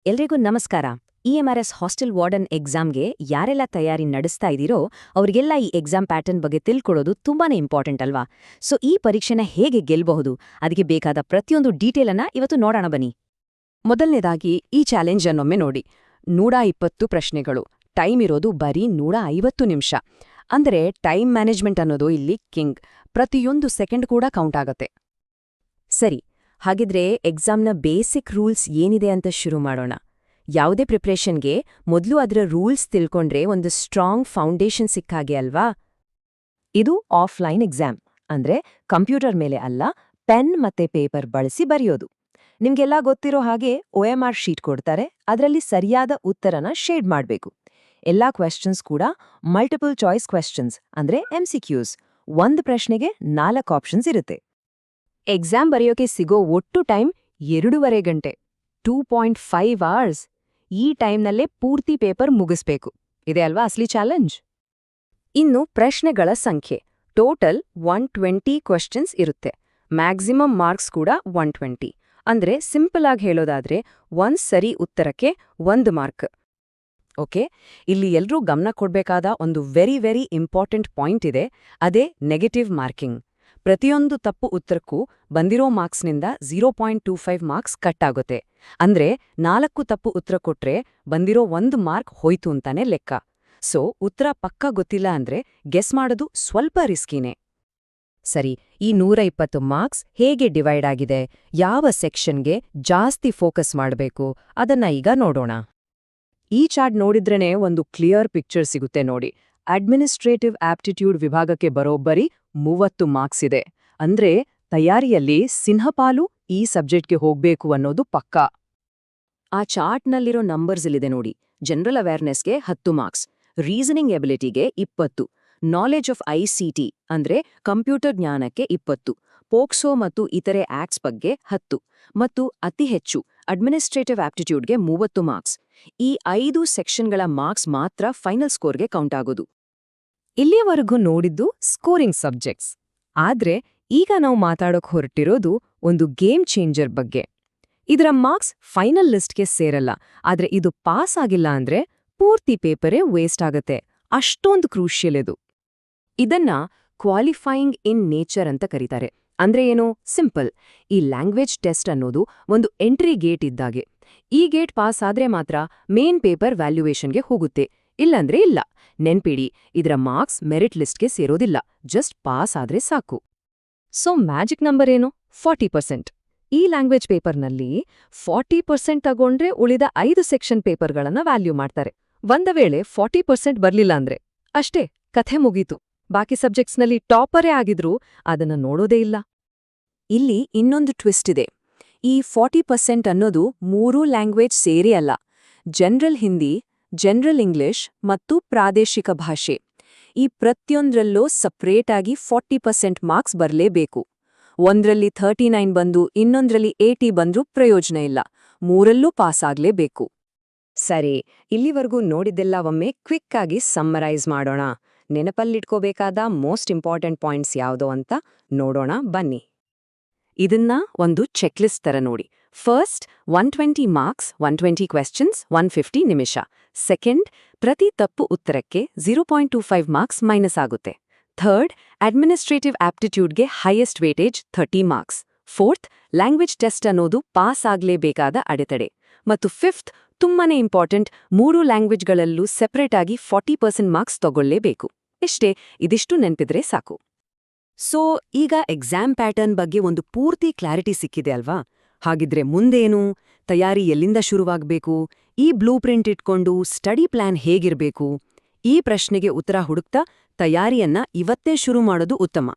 ಎಲ್ರಿಗೂ ನಮಸ್ಕಾರ. ಇಎಂಆರ್ಎಸ್ hostel warden ಎಕ್ಸಾಮ್ಗೆ ಯಾರೆಲ್ಲ ತಯಾರಿ ನಡೆಸ್ತಾ ಇದ್ದೀರೋ ಅವರಿಗೆಲ್ಲ ಈ ಎಕ್ಸಾಮ್ ಪ್ಯಾಟರ್ನ್ ಬಗ್ಗೆ ತಿಳ್ಕೊಳ್ಳೋದು ತುಂಬಾನೇ ಇಂಪಾರ್ಟೆಂಟ್ ಅಲ್ವಾ? ಸೊ ಈ ಪರೀಕ್ಷೆನ ಹೇಗೆ ಗೆಲ್ಲಬಹುದು, ಅದಕ್ಕೆ ಬೇಕಾದ ಪ್ರತಿಯೊಂದು ಡೀಟೇಲನ್ನ ಇವತ್ತು ನೋಡೋಣ ಬನ್ನಿ. ಮೊದಲನೇದಾಗಿ ಈ ಚಾಲೆಂಜ್ ಅನ್ನೊಮ್ಮೆ ನೋಡಿ. 120 ಪ್ರಶ್ನೆಗಳು, ಟೈಮ್ ಇರೋದು ಬರೀ 150 ನಿಮಿಷ. ಅಂದರೆ ಟೈಮ್ ಮ್ಯಾನೇಜ್ಮೆಂಟ್ ಅನ್ನೋದು ಇಲ್ಲಿ ಕಿಂಗ್. ಪ್ರತಿಯೊಂದು ಸೆಕೆಂಡ್ ಕೂಡ ಕೌಂಟ್ ಆಗತ್ತೆ. ಸರಿ, ಹಾಗಿದ್ರೆ ಎಕ್ಸಾಮ್ನ ಬೇಸಿಕ್ ರೂಲ್ಸ್ ಏನಿದೆ ಅಂತ ಶುರು ಮಾಡೋಣ. ಯಾವುದೇ ಪ್ರಿಪ್ರೇಷನ್ಗೆ ಮೊದಲು ಅದರ ರೂಲ್ಸ್ ತಿಳ್ಕೊಂಡ್ರೆ ಒಂದು ಸ್ಟ್ರಾಂಗ್ ಫೌಂಡೇಶನ್ ಸಿಕ್ಕಾಗೆ ಅಲ್ವಾ? ಇದು ಆಫ್ಲೈನ್ ಎಕ್ಸಾಮ್, ಅಂದ್ರೆ ಕಂಪ್ಯೂಟರ್ ಮೇಲೆ ಅಲ್ಲ, ಪೆನ್ ಮತ್ತೆ ಪೇಪರ್ ಬಳಸಿ ಬರೆಯೋದು. ನಿಮ್ಗೆಲ್ಲ ಗೊತ್ತಿರೋ ಹಾಗೆ OMR ಶೀಟ್ ಕೊಡ್ತಾರೆ, ಅದರಲ್ಲಿ ಸರಿಯಾದ ಉತ್ತರನ ಶೇಡ್ ಮಾಡಬೇಕು. ಎಲ್ಲಾ ಕ್ವೆಶ್ಚನ್ಸ್ ಕೂಡ ಮಲ್ಟಿಪಲ್ ಚಾಯ್ಸ್ ಕ್ವೆಶ್ಚನ್ಸ್, ಅಂದ್ರೆ MCQs. ಒಂದು ಪ್ರಶ್ನೆಗೆ 4 ಆಪ್ಷನ್ಸ್ ಇರುತ್ತೆ. ಎಕ್ಸಾಮ್ ಬರೆಯೋಕೆ ಸಿಗೋ ಒಟ್ಟು ಟೈಮ್ 2.5 ಗಂಟೆ, 2.5 ಅವರ್ಸ್. ಈ ಟೈಮ್ನಲ್ಲೇ ಪೂರ್ತಿ ಪೇಪರ್ ಮುಗಿಸ್ಬೇಕು. ಇದೆ ಅಲ್ವಾ ಅಸ್ಲಿ ಚಾಲೆಂಜ್? ಇನ್ನು ಪ್ರಶ್ನೆಗಳ ಸಂಖ್ಯೆ ಟೋಟಲ್ 120 ಕ್ವೆಶ್ಚನ್ಸ್ ಇರುತ್ತೆ. ಮ್ಯಾಕ್ಸಿಮಮ್ ಮಾರ್ಕ್ಸ್ ಕೂಡ 120. ಅಂದ್ರೆ ಸಿಂಪಲ್ ಆಗಿ ಹೇಳೋದಾದ್ರೆ ಒಂದ್ ಸರಿ ಉತ್ತರಕ್ಕೆ 1 ಮಾರ್ಕ್. ಓಕೆ, ಇಲ್ಲಿ ಎಲ್ರೂ ಗಮನ ಕೊಡ್ಬೇಕಾದ ಒಂದು ವೆರಿ ಇಂಪಾರ್ಟೆಂಟ್ ಪಾಯಿಂಟ್ ಇದೆ, ಅದೇ ನೆಗೆಟಿವ್ ಮಾರ್ಕಿಂಗ್. ಪ್ರತಿಯೊಂದು ತಪ್ಪು ಉತ್ತರಕ್ಕೂ ಬಂದಿರೋ ಮಾರ್ಕ್ಸ್ನಿಂದ 0.25 ಮಾರ್ಕ್ಸ್ ಕಟ್ ಆಗುತ್ತೆ. ಅಂದ್ರೆ 4 ತಪ್ಪು ಉತ್ತರ ಕೊಟ್ರೆ ಬಂದಿರೋ 1 ಮಾರ್ಕ್ ಹೋಯ್ತು ಅಂತಾನೆ ಲೆಕ್ಕ. ಸೊ ಉತ್ತರ ಪಕ್ಕ ಗೊತ್ತಿಲ್ಲ ಅಂದ್ರೆ ಗೆಸ್ ಮಾಡೋದು ಸ್ವಲ್ಪ ರಿಸ್ಕಿನೇ. ಸರಿ, ಈ 120 ಮಾರ್ಕ್ಸ್ ಹೇಗೆ ಡಿವೈಡ್ ಆಗಿದೆ, ಯಾವ ಸೆಕ್ಷನ್ಗೆ ಜಾಸ್ತಿ ಫೋಕಸ್ ಮಾಡಬೇಕು, ಅದನ್ನ ಈಗ ನೋಡೋಣ. ಈ ಚಾರ್ಟ್ ನೋಡಿದ್ರೇನೆ ಒಂದು ಕ್ಲಿಯರ್ ಪಿಕ್ಚರ್ ಸಿಗುತ್ತೆ ನೋಡಿ. ಅಡ್ಮಿನಿಸ್ಟ್ರೇಟಿವ್ ಆಪ್ಟಿಟ್ಯೂಡ್ ವಿಭಾಗಕ್ಕೆ ಬರೋಬ್ಬರಿ 30 ಮಾರ್ಕ್ಸ್ ಇದೆ. ಅಂದ್ರೆ ತಯಾರಿಯಲ್ಲಿ ಸಿಂಹಪಾಲು ಈ ಸಬ್ಜೆಕ್ಟ್ಗೆ ಹೋಗ್ಬೇಕು ಅನ್ನೋದು ಪಕ್ಕಾ. ಆ ಚಾರ್ಟ್ನಲ್ಲಿರೋ ನಂಬರ್ಸ್ ಇಲ್ಲಿದೆ ನೋಡಿ. ಜನರಲ್ ಅವೇರ್ನೆಸ್ಗೆ 10 ಮಾರ್ಕ್ಸ್, ರೀಸನಿಂಗ್ ಎಬಿಲಿಟಿಗೆ 20, ನಾಲೆಜ್ ಆಫ್ ICT ಅಂದ್ರೆ ಕಂಪ್ಯೂಟರ್ ಜ್ಞಾನಕ್ಕೆ 20, ಪೋಕ್ಸೋ ಮತ್ತು ಇತರೆ ಆಕ್ಟ್ಸ್ ಬಗ್ಗೆ 10, ಮತ್ತು ಅತಿ ಹೆಚ್ಚು ಅಡ್ಮಿನಿಸ್ಟ್ರೇಟಿವ್ ಆಪ್ಟಿಟ್ಯೂಡ್ಗೆ 30 ಮಾರ್ಕ್ಸ್. ಈ 5 ಸೆಕ್ಷನ್ಗಳ ಮಾರ್ಕ್ಸ್ ಮಾತ್ರ ಫೈನಲ್ ಸ್ಕೋರ್ಗೆ ಕೌಂಟ್ ಆಗೋದು. ಇಲ್ಲಿಯವರೆಗೂ ನೋಡಿದ್ದು ಸ್ಕೋರಿಂಗ್ ಸಬ್ಜೆಕ್ಟ್ಸ್. ಆದ್ರೆ ಈಗ ನಾವು ಮಾತಾಡೋಕ್ ಹೊರಟಿರೋದು ಒಂದು ಗೇಮ್ ಚೇಂಜರ್ ಬಗ್ಗೆ. ಇದರ ಮಾರ್ಕ್ಸ್ ಫೈನಲ್ ಲಿಸ್ಟ್ಗೆ ಸೇರಲ್ಲ, ಆದ್ರೆ ಇದು ಪಾಸ್ ಆಗಿಲ್ಲ ಅಂದ್ರೆ ಪೂರ್ತಿ ಪೇಪರೇ ವೇಸ್ಟ್ ಆಗತ್ತೆ. ಅಷ್ಟೊಂದು ಕ್ರೂಷಿಯಲ್ ಇದು. ಇದನ್ನ ಕ್ವಾಲಿಫೈಯಿಂಗ್ ಇನ್ ನೇಚರ್ ಅಂತ ಕರೀತಾರೆ. ಅಂದ್ರೆ ಏನು? ಸಿಂಪಲ್, ಈ ಲ್ಯಾಂಗ್ವೇಜ್ ಟೆಸ್ಟ್ ಅನ್ನೋದು ಒಂದು ಎಂಟ್ರಿ ಗೇಟ್ ಇದ್ದಾಗೆ. ಈ ಗೇಟ್ ಪಾಸ್ ಆದ್ರೆ ಮಾತ್ರ ಮೇನ್ ಪೇಪರ್ ವ್ಯಾಲ್ಯೂಯೇಷನ್ಗೆ ಹೋಗುತ್ತೆ, ಇಲ್ಲಂದ್ರೆ ಇಲ್ಲ. ನೆನ್ಪಿಡಿ, ಇದರ ಮಾರ್ಕ್ಸ್ ಮೆರಿಟ್ ಲಿಸ್ಟ್ಗೆ ಸೇರೋದಿಲ್ಲ, ಜಸ್ಟ್ ಪಾಸ್ ಆದ್ರೆ ಸಾಕು. ಸೊ ಮ್ಯಾಜಿಕ್ ನಂಬರ್ ಏನು? 40%. ಈ ಲ್ಯಾಂಗ್ವೇಜ್ ಪೇಪರ್ನಲ್ಲಿ 40% ತಗೊಂಡ್ರೆ ಉಳಿದ 5 ಸೆಕ್ಷನ್ ಪೇಪರ್ಗಳನ್ನ ವ್ಯಾಲ್ಯೂ ಮಾಡ್ತಾರೆ. ಒಂದ ವೇಳೆ 40% ಬರ್ಲಿಲ್ಲ ಅಂದ್ರೆ ಅಷ್ಟೇ, ಕಥೆ ಮುಗೀತು. ಬಾಕಿ ಸಬ್ಜೆಕ್ಟ್ಸ್ನಲ್ಲಿ ಟಾಪರೇ ಆಗಿದ್ರೂ ಅದನ್ನ ನೋಡೋದೇ ಇಲ್ಲ. ಇಲ್ಲಿ ಇನ್ನೊಂದು ಟ್ವಿಸ್ಟ್ ಇದೆ. ಈ 40% ಅನ್ನೋದು 3 ಲ್ಯಾಂಗ್ವೇಜ್ ಸೇರಿ ಅಲ್ಲ. ಜನರಲ್ ಹಿಂದಿ, ಜನರಲ್ ಇಂಗ್ಲಿಷ್ ಮತ್ತು ಪ್ರಾದೇಶಿಕ ಭಾಷೆ, ಈ ಪ್ರತಿಯೊಂದ್ರಲ್ಲೂ ಸಪ್ರೇಟ್ ಆಗಿ 40% ಮಾರ್ಕ್ಸ್ ಬರಲೇಬೇಕು. ಒಂದ್ರಲ್ಲಿ 39 ಬಂದು ಇನ್ನೊಂದ್ರಲ್ಲಿ 80 ಬಂದ್ರೂ ಪ್ರಯೋಜನ ಇಲ್ಲ, ಮೂರಲ್ಲೂ ಪಾಸ್ ಆಗ್ಲೇಬೇಕು. ಸರಿ, ಇಲ್ಲಿವರೆಗೂ ನೋಡಿದ್ದೆಲ್ಲ ಒಮ್ಮೆ ಕ್ವಿಕ್ ಆಗಿ ಸಮ್ಮರೈಸ್ ಮಾಡೋಣ. ನೆನಪಲ್ಲಿಟ್ಕೋಬೇಕಾದ ಮೋಸ್ಟ್ ಇಂಪಾರ್ಟೆಂಟ್ ಪಾಯಿಂಟ್ಸ್ ಯಾವುದೋ ಅಂತ ನೋಡೋಣ ಬನ್ನಿ. ಇದನ್ನ ಒಂದು ಚೆಕ್ಲಿಸ್ಟ್ ತರ ನೋಡಿ. ಫಸ್ಟ್ 120 ಮಾರ್ಕ್ಸ್, 120 ಕ್ವೆಶ್ಚನ್ಸ್, 150 ನಿಮಿಷ. ಸೆಕೆಂಡ್, ಪ್ರತಿ ತಪ್ಪು ಉತ್ತರಕ್ಕೆ 0.25 ಮಾರ್ಕ್ಸ್ ಮೈನಸ್ ಆಗುತ್ತೆ. ಥರ್ಡ್, ಅಡ್ಮಿನಿಸ್ಟ್ರೇಟಿವ್ ಆಪ್ಟಿಟ್ಯೂಡ್ಗೆ highest weightage 30 marks. Fourth, language test ಅನ್ನೋದು ಪಾಸ್ ಆಗ್ಲೇಬೇಕಾದ ಅಡೆತಡೆ. ಮತ್ತು ಫಿಫ್ತ್, ತುಂಬಾನೇ ಇಂಪಾರ್ಟೆಂಟ್, 3 ಲ್ಯಾಂಗ್ವೇಜ್ಗಳಲ್ಲೂ ಸೆಪರೇಟ್ ಆಗಿ 40% ಮಾರ್ಕ್ಸ್ ತಗೊಳ್ಳೇಬೇಕು. ಇಷ್ಟೇ, ಇದಿಷ್ಟು ನೆನ್ಪಿದ್ರೆ ಸಾಕು. ಸೊ ಈಗ ಎಕ್ಸಾಮ್ ಪ್ಯಾಟರ್ನ್ ಬಗ್ಗೆ ಒಂದು ಪೂರ್ತಿ ಕ್ಲಾರಿಟಿ ಸಿಕ್ಕಿದೆ ಅಲ್ವಾ? ಹಾಗಿದ್ರೆ ಮುಂದೇನು? ತಯಾರಿ ಎಲ್ಲಿಂದ ಶುರುವಾಗ್ಬೇಕು? ಈ ಬ್ಲೂ ಪ್ರಿಂಟ್ ಇಟ್ಕೊಂಡು ಸ್ಟಡಿ ಪ್ಲಾನ್ ಹೇಗಿರ್ಬೇಕು? ಈ ಪ್ರಶ್ನೆಗೆ ಉತ್ತರ ಹುಡುಕ್ತಾ ತಯಾರಿಯನ್ನ ಇವತ್ತೇ ಶುರು ಮಾಡೋದು ಉತ್ತಮ.